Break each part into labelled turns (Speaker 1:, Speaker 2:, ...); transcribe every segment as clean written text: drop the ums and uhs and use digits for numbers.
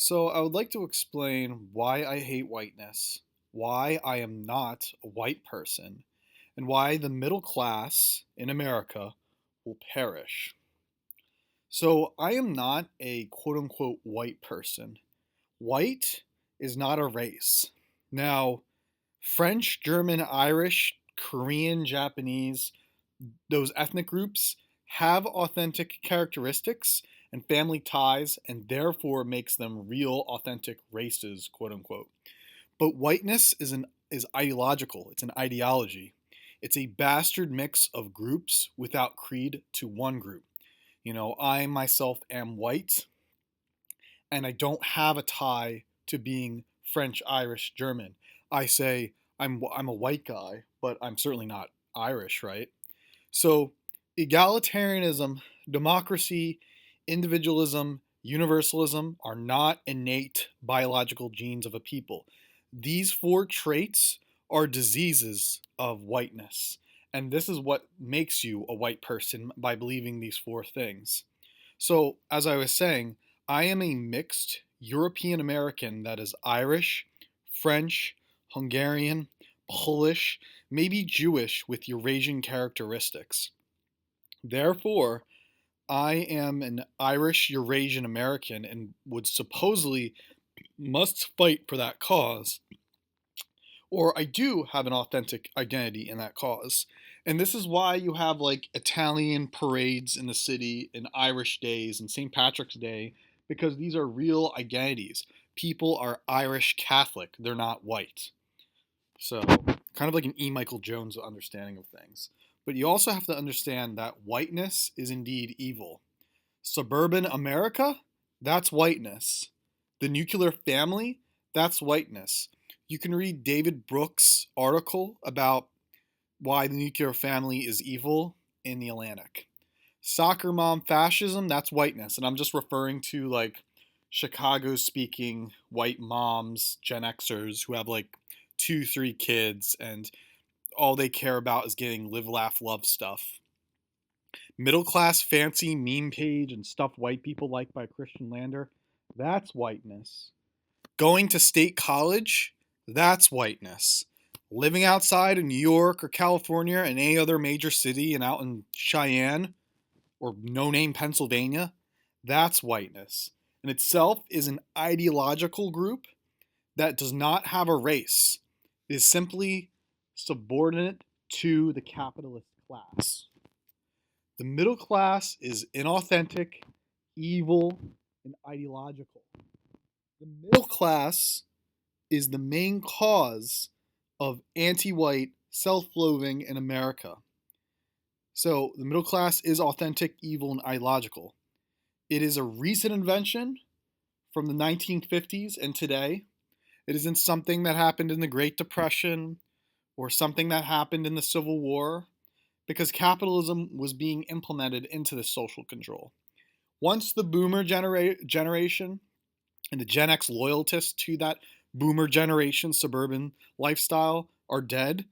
Speaker 1: So, I would like to explain why I hate whiteness, why I am not a white person, and why the middle class in America will perish. So, I am not a quote unquote white person. White is not a race. Now, French, German, Irish, Korean, Japanese, those ethnic groups have authentic characteristics and family ties, and therefore makes them real authentic races, quote unquote. But whiteness is ideological. It's an ideology. It's a bastard mix of groups without creed to one group. I myself am white, and I don't have a tie to being French, Irish, German. I say I'm a white guy, but I'm certainly not Irish, right? So, egalitarianism, democracy, individualism, universalism are not innate biological genes of a people. These four traits are diseases of whiteness. And this is what makes you a white person by believing these four things. So, as I was saying, I am a mixed European American that is Irish, French, Hungarian, Polish, maybe Jewish with Eurasian characteristics. Therefore, I am an Irish Eurasian American and would supposedly must fight for that cause, or I do have an authentic identity in that cause. And this is why you have like Italian parades in the city and Irish days and St. Patrick's Day, because these are real identities. People are Irish Catholic, they're not white. So, kind of like an E. Michael Jones understanding of things. But you also have to understand that whiteness is indeed evil. Suburban America, that's whiteness. The nuclear family, that's whiteness. You can read David Brooks' article about why the nuclear family is evil in the Atlantic. Soccer mom fascism, that's whiteness. And I'm just referring to like Chicago speaking white moms, Gen Xers who have like two, three kids and all they care about is getting live, laugh, love stuff. Middle class fancy meme page and stuff white people like by Christian Lander, that's whiteness. Going to state college, that's whiteness. Living outside of New York or California and any other major city and out in Cheyenne or no name Pennsylvania, that's whiteness. In itself is an ideological group that does not have a race. It is simply subordinate to the capitalist class. The middle class is inauthentic, evil, and ideological. The middle class is the main cause of anti white self loathing in America. So the middle class is authentic, evil, and ideological. It is a recent invention from the 1950s and today. It isn't something that happened in the Great Depression or something that happened in the Civil War, because capitalism was being implemented into the social control. Once the boomer generation and the Gen X loyalists to that boomer generation suburban lifestyle are dead,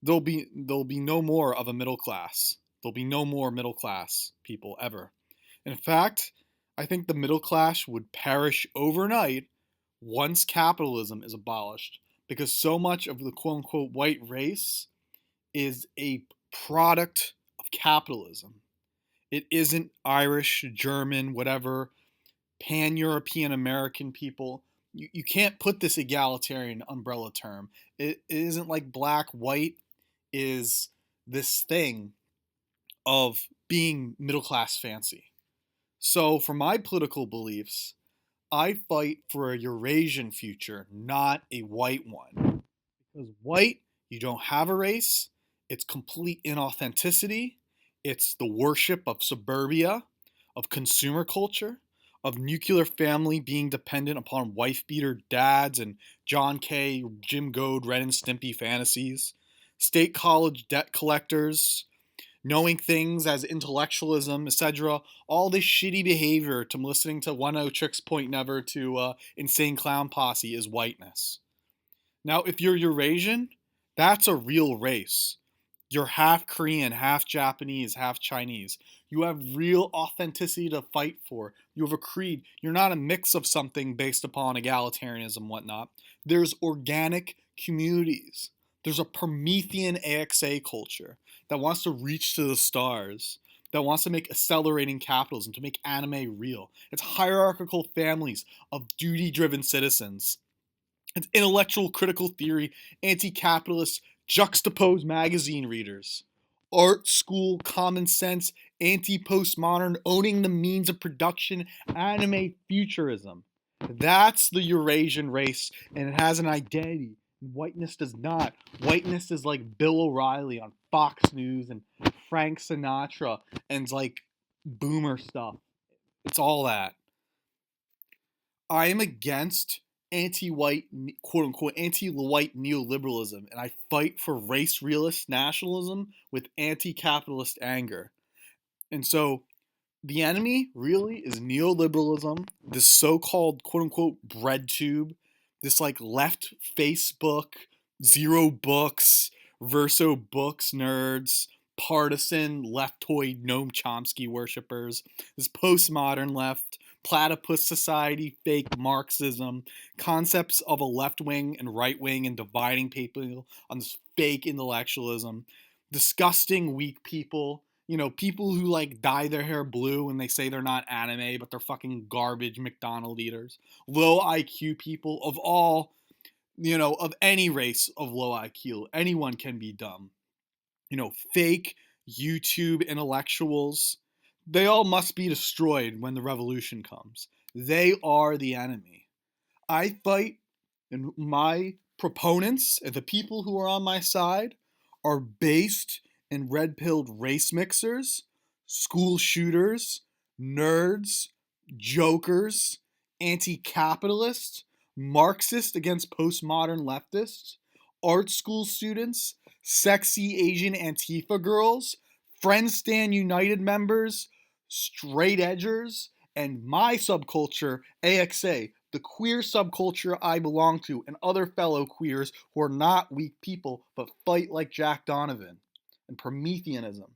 Speaker 1: there'll be no more of a middle class. There'll be no more middle class people ever. In fact, I think the middle class would perish overnight once capitalism is abolished, because so much of the quote unquote white race is a product of capitalism. It isn't Irish, German, whatever, pan European American people. You can't put this egalitarian umbrella term. It isn't like black, white is this thing of being middle class fancy. So, for my political beliefs, I fight for a Eurasian future, not a white one. Because white, you don't have a race, it's complete inauthenticity, it's the worship of suburbia, of consumer culture, of nuclear family being dependent upon wife beater dads and John K., Jim Goad, Ren and Stimpy fantasies, state college debt collectors, knowing things as intellectualism, etc. All this shitty behavior to listening to One O Tricks Point Never to Insane Clown Posse is whiteness. Now, if you're Eurasian, that's a real race. You're half Korean, half Japanese, half Chinese. You have real authenticity to fight for. You have a creed. You're not a mix of something based upon egalitarianism and whatnot. There's organic communities. There's a Promethean AXA culture that wants to reach to the stars, that wants to make accelerating capitalism, to make anime real. It's hierarchical families of duty driven citizens. It's intellectual critical theory, anti capitalist, juxtaposed magazine readers. Art school, common sense, anti postmodern, owning the means of production, anime futurism. That's the Eurasian race, and it has an identity. Whiteness does not. Whiteness is like Bill O'Reilly on Fox News and Frank Sinatra and like boomer stuff. It's all that. I am against anti-white, quote unquote, anti-white neoliberalism, and I fight for race realist nationalism with anti-capitalist anger. And so the enemy really is neoliberalism, this so-called quote unquote bread tube, this like left Facebook, zero books, verso books nerds, partisan leftoid Noam Chomsky worshippers, this postmodern left, platypus society, fake Marxism, concepts of a left wing and right wing and dividing people on this fake intellectualism, disgusting weak people, people who like dye their hair blue and they say they're not anime, but they're fucking garbage McDonald eaters. Low IQ people of all, of any race of low IQ. Anyone can be dumb. Fake YouTube intellectuals. They all must be destroyed when the revolution comes. They are the enemy. I fight, and my proponents and the people who are on my side are based in red pilled race mixers, school shooters, nerds, jokers, anti capitalist, Marxist against postmodern leftists, art school students, sexy Asian Antifa girls, Friends Stand United members, straight edgers, and my subculture, AXA, the queer subculture I belong to, and other fellow queers who are not weak people but fight like Jack Donovan, and Prometheanism.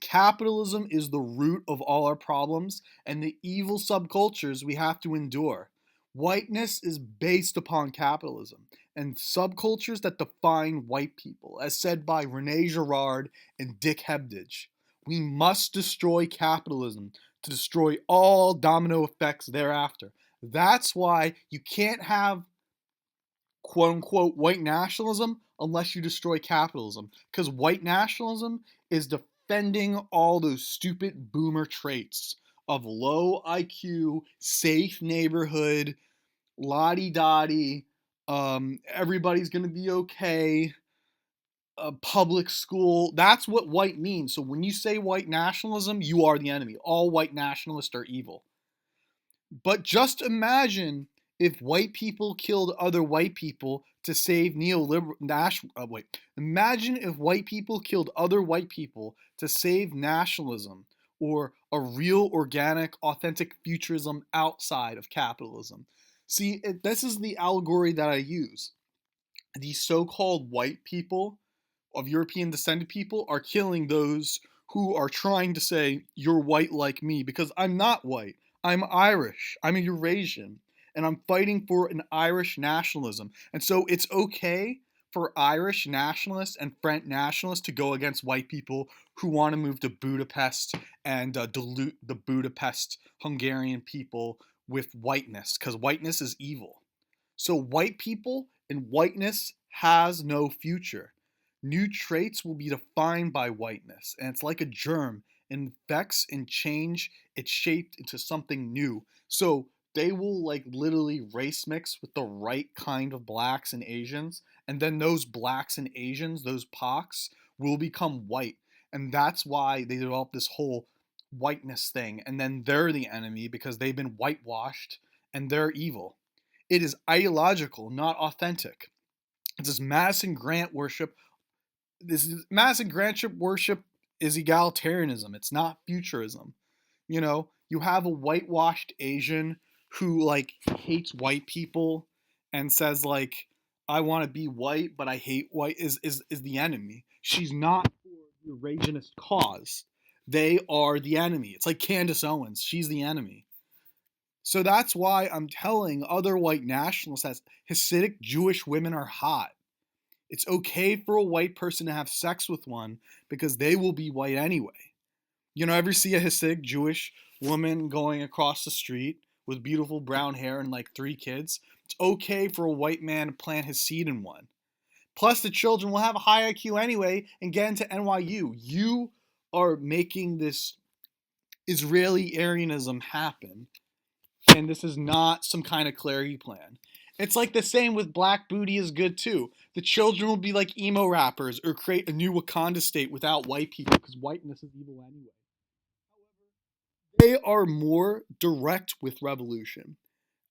Speaker 1: Capitalism is the root of all our problems and the evil subcultures we have to endure. Whiteness is based upon capitalism and subcultures that define white people, as said by Rene Girard and Dick Hebdige. We must destroy capitalism to destroy all domino effects thereafter. That's why you can't have quote unquote white nationalism unless you destroy capitalism. Because white nationalism is defending all those stupid boomer traits of low IQ, safe neighborhood, lottie dottie, everybody's gonna be okay, public school. That's what white means. So when you say white nationalism, you are the enemy. All white nationalists are evil. But just imagine if white people killed other white people to save neoliberal wait. Imagine if white people killed other white people to save nationalism or a real organic authentic futurism outside of capitalism. See, this is the allegory that I use. These so-called white people of European descended people are killing those who are trying to say you're white like me, because I'm not white. I'm Irish. I'm a Eurasian. And I'm fighting for an Irish nationalism. And so it's okay for Irish nationalists and French nationalists to go against white people who want to move to Budapest and dilute the Budapest Hungarian people with whiteness, because whiteness is evil. So white people and whiteness has no future. New traits will be defined by whiteness, and it's like a germ. It infects and change its shape into something new. So they will like literally race mix with the right kind of blacks and Asians, and then those blacks and Asians, those pox, will become white. And that's why they develop this whole whiteness thing, and then they're the enemy because they've been whitewashed and they're evil. It is ideological, not authentic. It's this Madison Grant worship. This is Madison Grant worship is egalitarianism. It's not futurism. You have a whitewashed Asian who like hates white people and says like, I want to be white, but I hate white, is the enemy. She's not for the Eurasianist cause. They are the enemy. It's like Candace Owens. She's the enemy. So that's why I'm telling other white nationalists that Hasidic Jewish women are hot. It's okay for a white person to have sex with one because they will be white anyway. Ever see a Hasidic Jewish woman going across the street with beautiful brown hair and like 3 kids? It's okay for a white man to plant his seed in one. Plus, the children will have a high IQ anyway and get into NYU. You are making this Israeli Aryanism happen, and this is not some kind of clarity plan. It's like the same with Black Booty is good too. The children will be like emo rappers or create a new Wakanda state without white people because whiteness is evil anyway. They are more direct with revolution.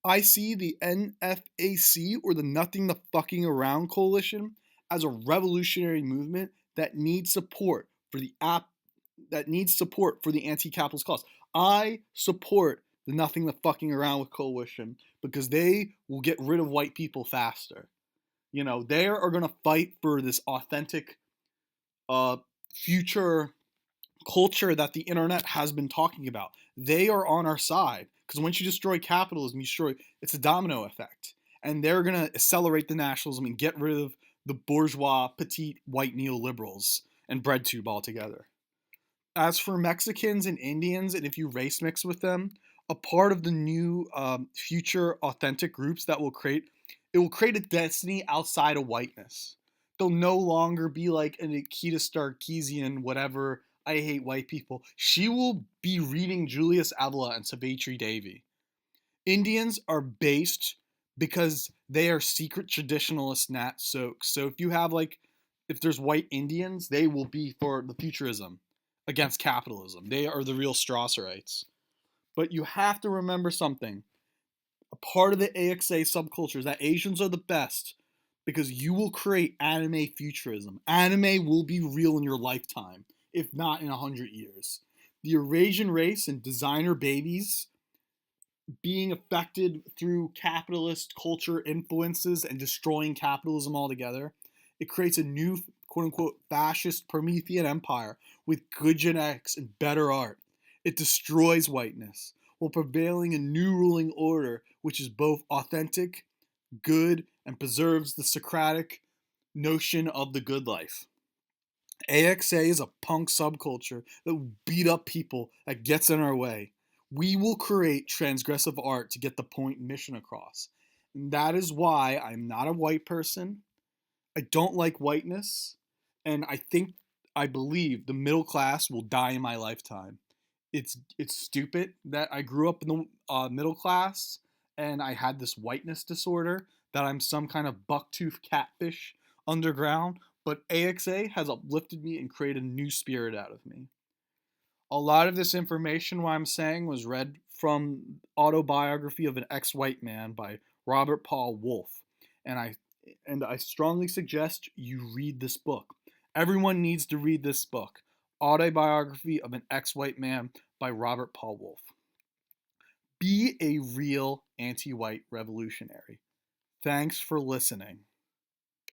Speaker 1: I see the NFAC, or the Nothing the Fucking Around Coalition, as a revolutionary movement that needs support for the anti-capitalist cause. I support the Nothing the Fucking Around with coalition because they will get rid of white people faster. They are going to fight for this authentic uh, future culture that the internet has been talking about. They are on our side because once you destroy capitalism, it's a domino effect, and they're going to accelerate the nationalism and get rid of the bourgeois, petite, white neoliberals and bread tube altogether. As for Mexicans and Indians, and if you race mix with them, a part of the new future authentic groups that will create a destiny outside of whiteness. They'll no longer be like an Akita Sarkeesian, whatever. I hate white people. She will be reading Julius Evola and Savitri Devi. Indians are based because they are secret traditionalist Nat Soaks. So if there's white Indians, they will be for the futurism against capitalism. They are the real Strasserites. But you have to remember something. A part of the AXA subculture is that Asians are the best because you will create anime futurism. Anime will be real in your lifetime, if not in 100 years. The Eurasian race and designer babies being affected through capitalist culture influences and destroying capitalism altogether, it creates a new quote unquote fascist Promethean empire with good genetics and better art. It destroys whiteness while prevailing a new ruling order which is both authentic, good, and preserves the Socratic notion of the good life. AXA is a punk subculture that will beat up people that gets in our way. We will create transgressive art to get the point and mission across. And that is why I'm not a white person. I don't like whiteness. And I believe the middle class will die in my lifetime. It's stupid that I grew up in the middle class and I had this whiteness disorder, that I'm some kind of bucktooth catfish underground, but AXA has uplifted me and created a new spirit out of me. A lot of this information, what I'm saying, was read from Autobiography of an Ex-White Man by Robert Paul Wolff, and I strongly suggest you read this book. Everyone needs to read this book, Autobiography of an Ex-White Man by Robert Paul Wolff. Be a real anti-white revolutionary. Thanks for listening.